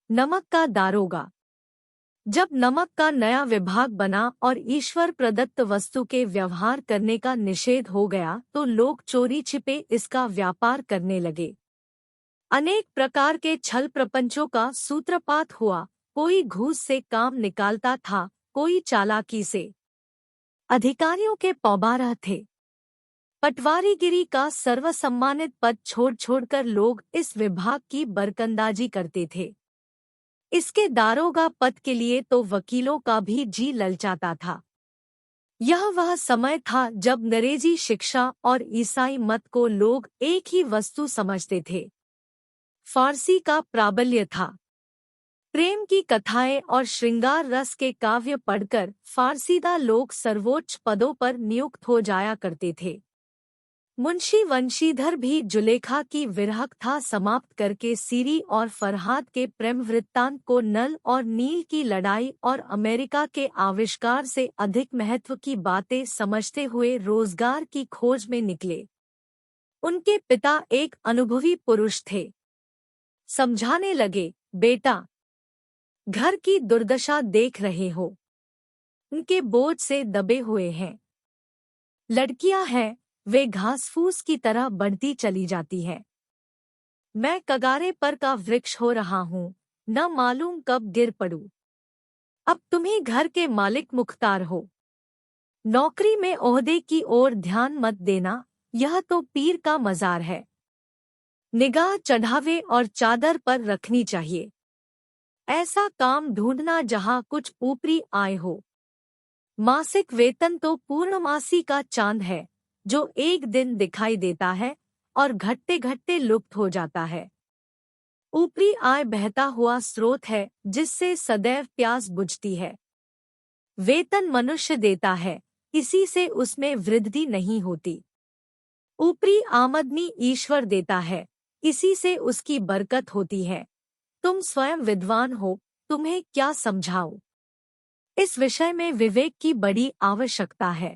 नमक का दारोगा। जब नमक का नया विभाग बना और ईश्वर प्रदत्त वस्तु के व्यवहार करने का निषेध हो गया तो लोग चोरी छिपे इसका व्यापार करने लगे। अनेक प्रकार के छल प्रपंचों का सूत्रपात हुआ। कोई घूस से काम निकालता था, कोई चालाकी से। अधिकारियों के पौबारह थे। पटवारीगिरी का सर्वसम्मानित पद छोड़ छोड़कर लोग इस विभाग की बरकंदाजी करते थे। इसके दारोगा पद के लिए तो वकीलों का भी जी ललचाता था। यह वह समय था जब अंग्रेजी शिक्षा और ईसाई मत को लोग एक ही वस्तु समझते थे। फारसी का प्राबल्य था। प्रेम की कथाएं और श्रृंगार रस के काव्य पढ़कर फारसीदा लोग सर्वोच्च पदों पर नियुक्त हो जाया करते थे। मुंशी वंशीधर भी जुलेखा की विरह कथा समाप्त करके सीरी और फरहाद के प्रेम वृत्तांत को नल और नील की लड़ाई और अमेरिका के आविष्कार से अधिक महत्व की बातें समझते हुए रोजगार की खोज में निकले। उनके पिता एक अनुभवी पुरुष थे। समझाने लगे, बेटा, घर की दुर्दशा देख रहे हो, उनके बोझ से दबे हुए हैं। लड़कियां हैं, वे घासफूस की तरह बढ़ती चली जाती है। मैं कगारे पर का वृक्ष हो रहा हूँ, न मालूम कब गिर पड़ूं। अब तुम्ही घर के मालिक मुख्तार हो। नौकरी में ओहदे की ओर ध्यान मत देना, यह तो पीर का मजार है। निगाह चढ़ावे और चादर पर रखनी चाहिए। ऐसा काम ढूंढना जहाँ कुछ ऊपरी आय हो। मासिक वेतन तो पूर्णमासी का चांद है, जो एक दिन दिखाई देता है और घटते घटते लुप्त हो जाता है। ऊपरी आय बहता हुआ स्रोत है जिससे सदैव प्यास बुझती है। वेतन मनुष्य देता है, इसी से उसमें वृद्धि नहीं होती। ऊपरी आमदनी ईश्वर देता है, इसी से उसकी बरकत होती है। तुम स्वयं विद्वान हो, तुम्हें क्या समझाऊं। इस विषय में विवेक की बड़ी आवश्यकता है।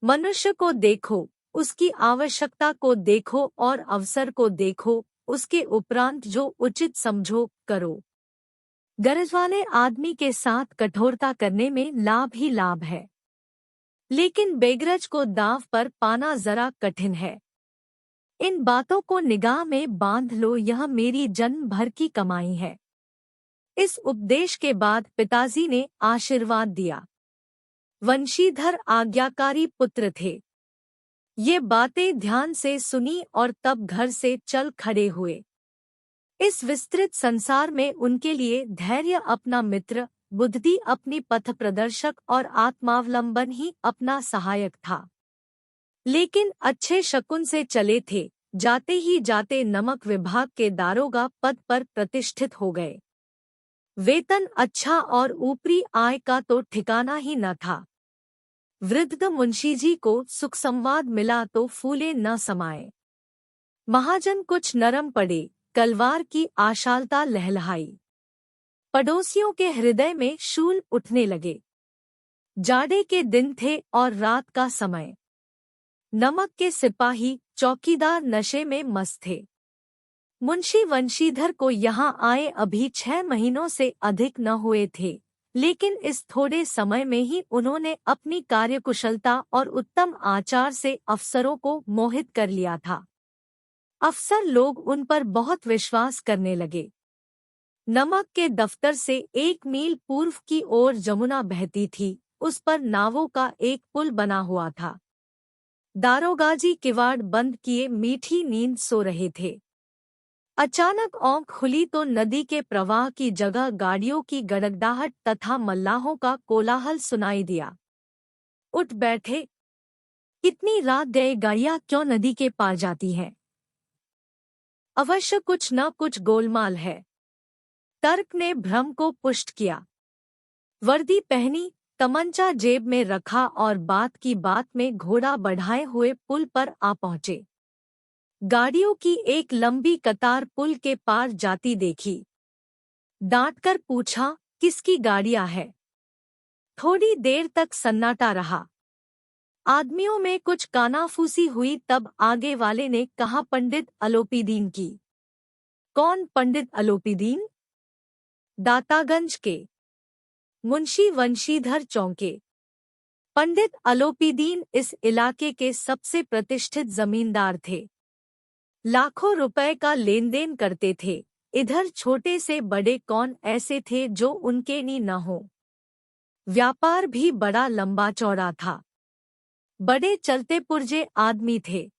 मनुष्य को देखो, उसकी आवश्यकता को देखो और अवसर को देखो, उसके उपरांत जो उचित समझो करो। गरज वाले आदमी के साथ कठोरता करने में लाभ ही लाभ है, लेकिन बेगरज को दांव पर पाना जरा कठिन है। इन बातों को निगाह में बांध लो, यह मेरी जन्म भर की कमाई है। इस उपदेश के बाद पिताजी ने आशीर्वाद दिया। वंशीधर आज्ञाकारी पुत्र थे। ये बातें ध्यान से सुनी और तब घर से चल खड़े हुए। इस विस्तृत संसार में उनके लिए धैर्य अपना मित्र, बुद्धि अपनी पथ प्रदर्शक और आत्मावलंबन ही अपना सहायक था। लेकिन अच्छे शकुन से चले थे, जाते ही जाते नमक विभाग के दारोगा पद पर प्रतिष्ठित हो गए। वेतन अच्छा और ऊपरी आय का तो ठिकाना ही न था। वृद्ध मुंशीजी को सुख संवाद मिला तो फूले न समाये। महाजन कुछ नरम पड़े, कलवार की आशालता लहलहाई। पड़ोसियों के हृदय में शूल उठने लगे। जाड़े के दिन थे और रात का समय। नमक के सिपाही चौकीदार नशे में मस्त थे। मुंशी वंशीधर को यहाँ आए अभी 6 महीनों से अधिक न हुए थे, लेकिन इस थोड़े समय में ही उन्होंने अपनी कार्यकुशलता और उत्तम आचार से अफसरों को मोहित कर लिया था। अफसर लोग उन पर बहुत विश्वास करने लगे। नमक के दफ्तर से 1 मील पूर्व की ओर जमुना बहती थी, उस पर नावों का एक पुल बना हुआ था। दारोगाजी किवाड़ बंद किए मीठी नींद सो रहे थे। अचानक आँख खुली तो नदी के प्रवाह की जगह गाड़ियों की गड़गड़ाहट तथा मल्लाहों का कोलाहल सुनाई दिया। उठ बैठे। इतनी रात गए गाड़ियां क्यों नदी के पार जाती हैं? अवश्य कुछ न कुछ गोलमाल है। तर्क ने भ्रम को पुष्ट किया। वर्दी पहनी, तमंचा जेब में रखा और बात की बात में घोड़ा बढ़ाए हुए पुल पर आ पहुंचे। गाड़ियों की एक लंबी कतार पुल के पार जाती देखी। डांटकर पूछा, किसकी गाड़ियां है? थोड़ी देर तक सन्नाटा रहा। आदमियों में कुछ कानाफूसी हुई, तब आगे वाले ने कहा, पंडित अलोपीदीन की। कौन पंडित अलोपीदीन? दातागंज के मुंशी वंशीधर चौंके। पंडित आलोपीदीन इस इलाके के सबसे प्रतिष्ठित जमींदार थे। लाखों रुपए का लेन देन करते थे। इधर छोटे से बड़े कौन ऐसे थे जो उनके नी न हो। व्यापार भी बड़ा लंबा चौड़ा था। बड़े चलते पुर्जे आदमी थे।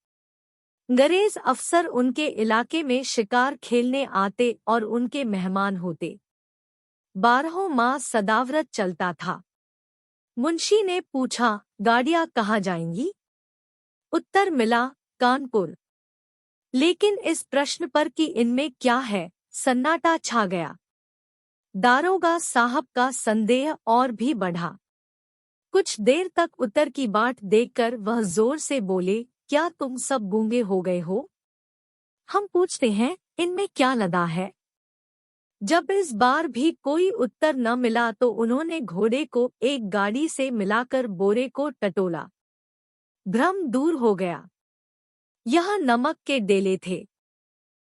अंग्रेज अफसर उनके इलाके में शिकार खेलने आते और उनके मेहमान होते। 12 मास सदाव्रत चलता था। मुंशी ने पूछा, गाड़ियां कहाँ जाएंगी? उत्तर मिला, कानपुर। लेकिन इस प्रश्न पर कि इनमें क्या है, सन्नाटा छा गया। दारोगा साहब का संदेह और भी बढ़ा। कुछ देर तक उत्तर की बाट देखकर वह जोर से बोले, क्या तुम सब गूंगे हो गए हो? हम पूछते हैं, इनमें क्या लदा है? जब इस बार भी कोई उत्तर न मिला तो उन्होंने घोड़े को एक गाड़ी से मिलाकर बोरे को टटोला। भ्रम दूर हो गया। यह नमक के डेले थे।